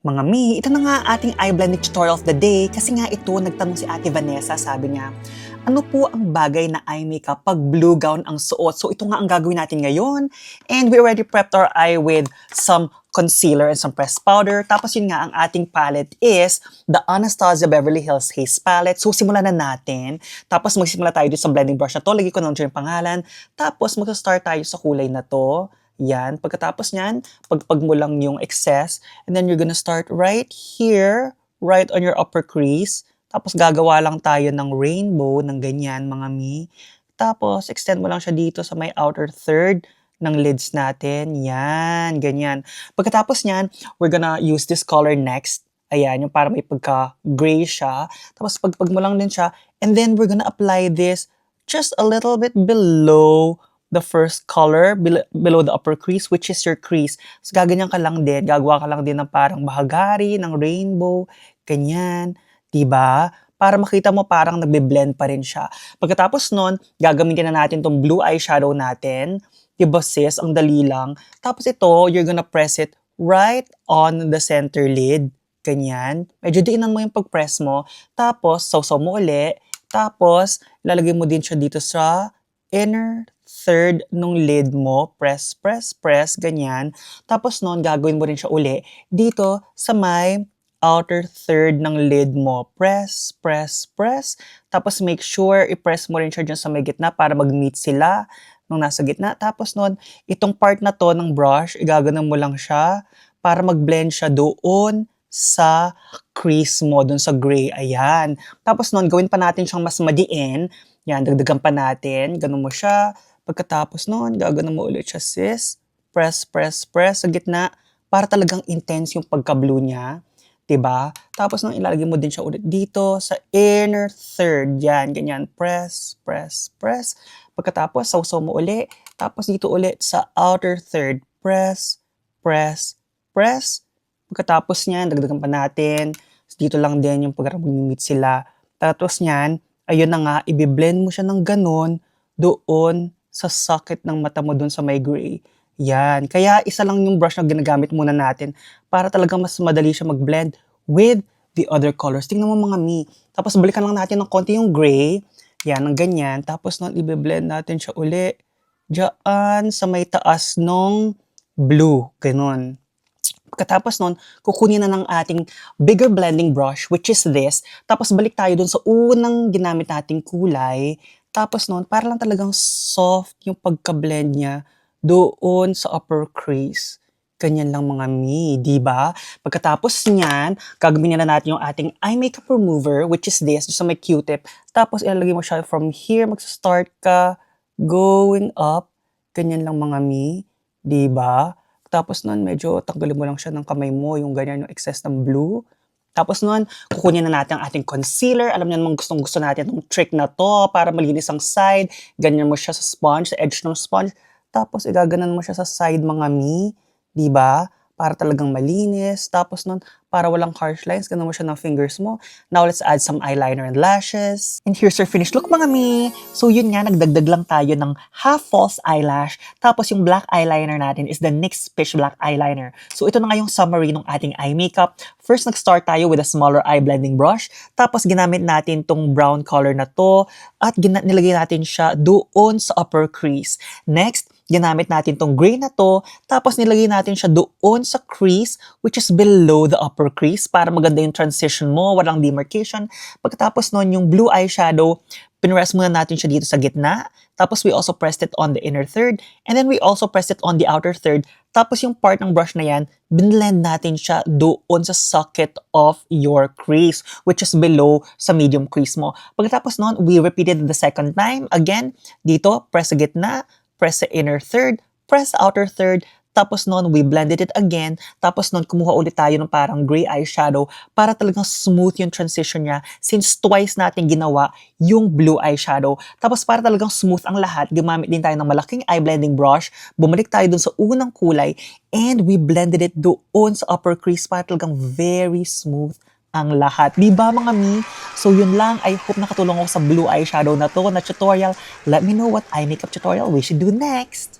Mga mi, ito na nga ating eye blending tutorial of the day kasi nga ito, nagtanong si Ate Vanessa, sabi niya, ano po ang bagay na eye makeup pag blue gown ang suot? So ito nga ang gagawin natin ngayon. And we already prepped our eye with some concealer and some pressed powder. Tapos yun nga, ang ating palette is the Anastasia Beverly Hills Haze Palette. So simulan na natin. Tapos magsimula tayo dito sa blending brush na to. Lagi ko na yung pangalan. Tapos mag-start tayo sa kulay na to. Yan. Pagkatapos niyan, pagpag mo lang yung excess. And then you're gonna start right here, right on your upper crease. Tapos gagawa lang tayo ng rainbow, ng ganyan mga mi. Tapos extend mo lang siya dito sa may outer third ng lids natin. Yan, ganyan. Pagkatapos niyan, we're gonna use this color next. Ayan, yung para may pagka-gray siya. Tapos pagpag mo lang din siya. And then we're gonna apply this just a little bit below the first color, below the upper crease, which is your crease. So, gaganyan ka lang din. Gagawa ka lang din ng parang bahagari, ng rainbow, ganyan. Diba? Para makita mo parang nagbe-blend pa rin siya. Pagkatapos nun, gagamitin na natin tong blue eyeshadow natin. Diba sis? Ang dali lang. Tapos ito, you're gonna press it right on the center lid. Ganyan. Medyo diinan mo yung pag-press mo. Tapos, sausaw mo uli. Tapos, lalagay mo din siya dito sa inner third nung lid mo, press, press, press, ganyan. Tapos nun, gagawin mo rin siya uli dito sa may outer third ng lid mo. Press, press, press. Tapos make sure i-press mo rin siya dyan sa may gitna para mag-meet sila nung nasa gitna. Tapos nun, itong part na to ng brush, igaganon mo lang siya para mag-blend siya doon sa crease mo, doon sa gray. Ayan. Tapos nun, gawin pa natin siyang mas madiin. Yan, dagdagan pa natin. Ganun mo siya. Pagkatapos nun, gaganon mo ulit siya, sis. Press, press, press sa gitna para talagang intense yung pagka-blue niya. Diba? Tapos nung ilalagay mo din siya ulit dito sa inner third. Yan, ganyan. Press, press, press. Pagkatapos, sausaw mo ulit. Tapos dito ulit sa outer third. Press, press, press. Pagkatapos niyan, dagdagan pa natin. Dito lang din yung pag mag-meet sila. Tapos niyan, ayun na nga, i-blend mo siya ng ganun doon sa socket ng mata mo doon sa may gray. Yan. Kaya isa lang yung brush na ginagamit muna natin para talaga mas madali siya mag-blend with the other colors. Tingnan mo mga mi. Tapos balikan lang natin ng konti yung gray. Yan, ng ganyan. Tapos nun, i-blend natin siya uli. Diyan sa may taas nung blue. Ganun. Pagkatapos nun, kukunin na ng ating bigger blending brush, which is this. Tapos balik tayo dun sa unang ginamit nating kulay. Tapos nun, para lang talagang soft yung pagka-blend niya doon sa upper crease. Ganyan lang mga mi, di ba? Pagkatapos niyan, gagawin na natin yung ating eye makeup remover, which is this, just sa may Q-tip. Tapos ilalagay mo siya from here, mag-start ka, going up. Ganyan lang mga mi, di ba? Tapos nun, medyo tanggalin mo lang siya ng kamay mo, yung ganyan, yung excess ng blue. Tapos nun, kukunin na natin ang ating concealer. Alam niyo namang gustong-gusto natin itong trick na to para malinis ang side. Ganyan mo siya sa sponge, sa edge ng sponge. Tapos igaganan mo siya sa side mga mi. Diba? Para talagang malinis. Tapos nun, para walang harsh lines, ganan mo siya ng fingers mo. Now, let's add some eyeliner and lashes. And here's your finished look, mga mi. So, yun nga, nagdagdag lang tayo ng half false eyelash. Tapos, yung black eyeliner natin is the NYX Fish Black Eyeliner. So, ito na nga yung summary ng ating eye makeup. First, nag-start tayo with a smaller eye blending brush. Tapos, ginamit natin tong brown color na to. At nilagay natin siya doon sa upper crease. Next, ginamit natin tong gray na to, tapos nilagay natin siya doon sa crease, which is below the upper crease, para maganda yung transition mo, walang demarcation. Pagkatapos nun, yung blue eyeshadow, pinrest muna natin siya dito sa gitna, tapos we also pressed it on the inner third, and then we also pressed it on the outer third, tapos yung part ng brush na yan, binlend natin siya doon sa socket of your crease, which is below sa medium crease mo. Pagkatapos nun, we repeated the second time, again, dito, press sa gitna, press sa inner third, press outer third, tapos nun, we blended it again, tapos nun, kumuha ulit tayo ng parang gray eyeshadow para talagang smooth yung transition niya since twice natin ginawa yung blue eyeshadow. Tapos para talagang smooth ang lahat, gumamit din tayo ng malaking eye blending brush, bumalik tayo dun sa unang kulay, and we blended it doon sa upper crease para talagang very smooth ang lahat. Diba mga mi? So yun lang. I hope nakatulong ako sa blue eyeshadow na to na tutorial. Let me know what eye makeup tutorial we should do next.